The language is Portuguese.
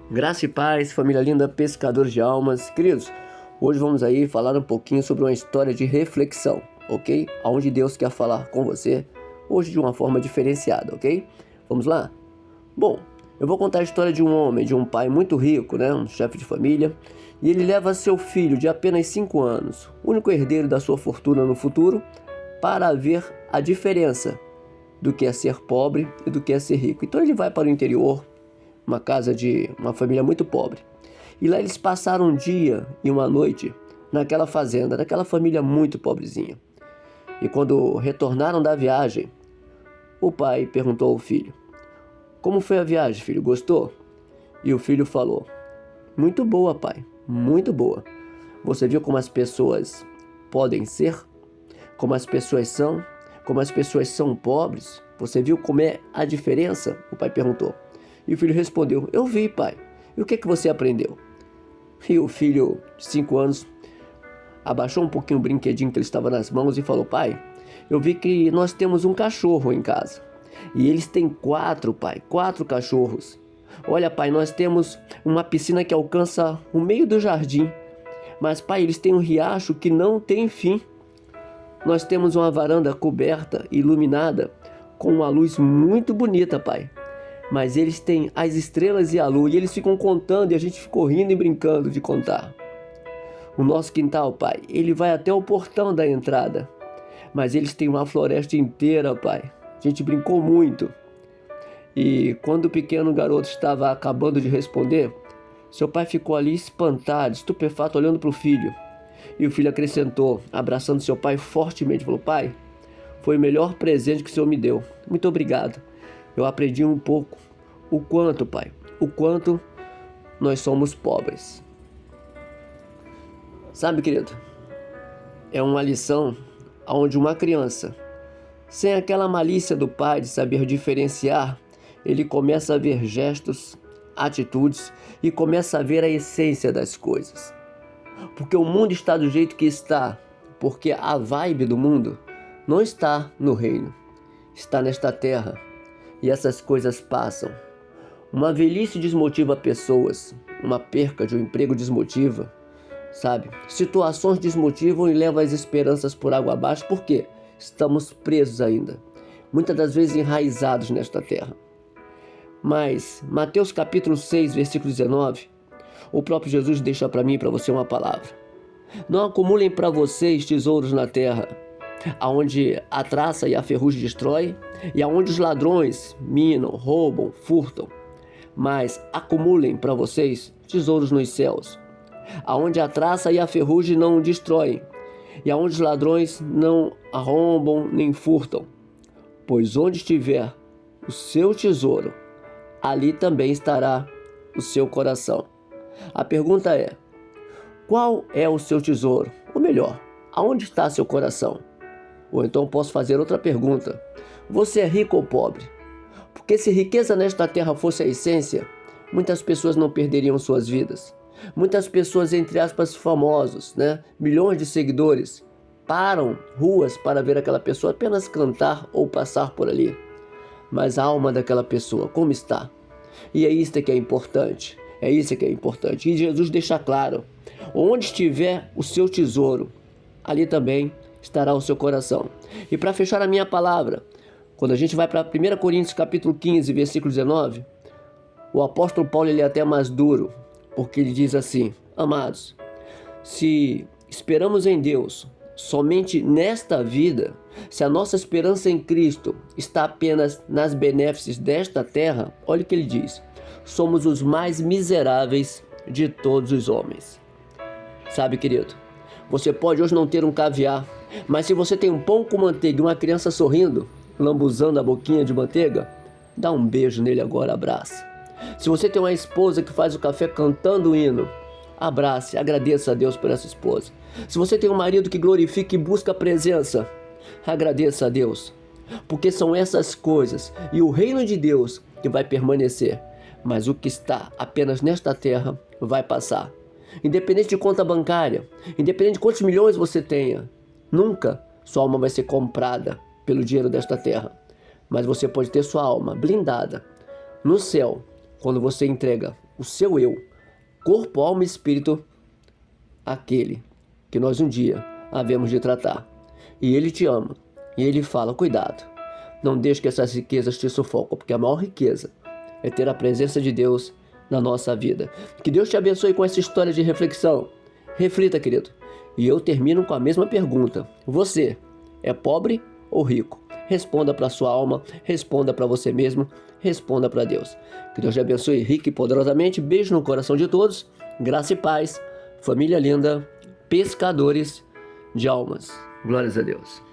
Graça e paz, família linda, pescadores de almas. Queridos, hoje vamos aí falar um pouquinho sobre uma história de reflexão, ok? Onde Deus quer falar com você, hoje de uma forma diferenciada, ok? Vamos lá? Bom, eu vou contar a história de um homem, de um pai muito rico, né? Um chefe de família. E ele leva seu filho de apenas 5 anos, único herdeiro da sua fortuna no futuro, para ver a diferença do que é ser pobre e do que é ser rico. Então ele vai para o interior, uma casa de uma família muito pobre. E lá eles passaram um dia e uma noite naquela fazenda, daquela família muito pobrezinha. E quando retornaram da viagem, o pai perguntou ao filho: "Como foi a viagem, filho? Gostou?" E o filho falou: "Muito boa, pai, muito boa. Você viu como as pessoas podem ser? Como as pessoas são? Como as pessoas são pobres? Você viu como é a diferença?" O pai perguntou. E o filho respondeu: "Eu vi, pai. E o que é que você aprendeu?" E o filho de 5 anos abaixou um pouquinho o brinquedinho que ele estava nas mãos e falou: "Pai, eu vi que nós temos um cachorro em casa. E eles têm 4, pai, 4 cachorros. Olha, pai, nós temos uma piscina que alcança o meio do jardim. Mas, pai, eles têm um riacho que não tem fim. Nós temos uma varanda coberta e iluminada com uma luz muito bonita, pai. Mas eles têm as estrelas e a lua, e eles ficam contando e a gente ficou rindo e brincando de contar. O nosso quintal, pai, ele vai até o portão da entrada. Mas eles têm uma floresta inteira, pai. A gente brincou muito." E quando o pequeno garoto estava acabando de responder, seu pai ficou ali espantado, estupefato, olhando para o filho. E o filho acrescentou, abraçando seu pai fortemente, falou: "Pai, foi o melhor presente que o Senhor me deu. Muito obrigado. Eu aprendi um pouco. O quanto, pai, o quanto nós somos pobres." Sabe, querido, é uma lição onde uma criança, sem aquela malícia do pai de saber diferenciar, ele começa a ver gestos, atitudes e começa a ver a essência das coisas. Porque o mundo está do jeito que está, porque a vibe do mundo não está no reino, está nesta terra. E essas coisas passam. Uma velhice desmotiva pessoas, uma perca de um emprego desmotiva, sabe? Situações desmotivam e levam as esperanças por água abaixo, porque estamos presos ainda, muitas das vezes enraizados nesta terra. Mas Mateus capítulo 6, versículo 19, o próprio Jesus deixa para mim e para você uma palavra: "Não acumulem para vocês tesouros na terra, aonde a traça e a ferrugem destrói, e aonde os ladrões minam, roubam, furtam. Mas acumulem para vocês tesouros nos céus, aonde a traça e a ferrugem não destroem, e aonde os ladrões não arrombam nem furtam. Pois onde estiver o seu tesouro, ali também estará o seu coração." A pergunta é: qual é o seu tesouro? Ou melhor, aonde está seu coração? Ou então posso fazer outra pergunta: você é rico ou pobre? Porque se riqueza nesta terra fosse a essência, muitas pessoas não perderiam suas vidas. Muitas pessoas, entre aspas, famosos, né? Milhões de seguidores, param ruas para ver aquela pessoa apenas cantar ou passar por ali. Mas a alma daquela pessoa, como está? E é isso que é importante. É isso que é importante. E Jesus deixa claro: onde estiver o seu tesouro, ali também estará o seu coração. E para fechar a minha palavra, quando a gente vai para 1 Coríntios capítulo 15, versículo 19, o apóstolo Paulo ele é até mais duro, porque ele diz assim: "Amados, se esperamos em Deus somente nesta vida, se a nossa esperança em Cristo está apenas nas benéfices desta terra", olha o que ele diz: "somos os mais miseráveis de todos os homens." Sabe, querido, você pode hoje não ter um caviar, mas se você tem um pão com manteiga e uma criança sorrindo, lambuzando a boquinha de manteiga, dá um beijo nele agora, abraça. Se você tem uma esposa que faz o café cantando o hino, abrace, agradeça a Deus por essa esposa. Se você tem um marido que glorifica e busca a presença, agradeça a Deus. Porque são essas coisas e o reino de Deus que vai permanecer. Mas o que está apenas nesta terra vai passar. Independente de conta bancária, independente de quantos milhões você tenha, nunca sua alma vai ser comprada pelo dinheiro desta terra. Mas você pode ter sua alma blindada no céu, quando você entrega o seu eu, corpo, alma e espírito, aquele que nós um dia havemos de tratar. E ele te ama, e ele fala, cuidado, não deixe que essas riquezas te sufocam, porque a maior riqueza é ter a presença de Deus na nossa vida. Que Deus te abençoe com essa história de reflexão. Reflita, querido. E eu termino com a mesma pergunta. Você é pobre ou rico? Responda para sua alma, responda para você mesmo, responda para Deus. Que Deus te abençoe rico e poderosamente. Beijo no coração de todos. Graça e paz. Família linda. Pescadores de almas. Glórias a Deus.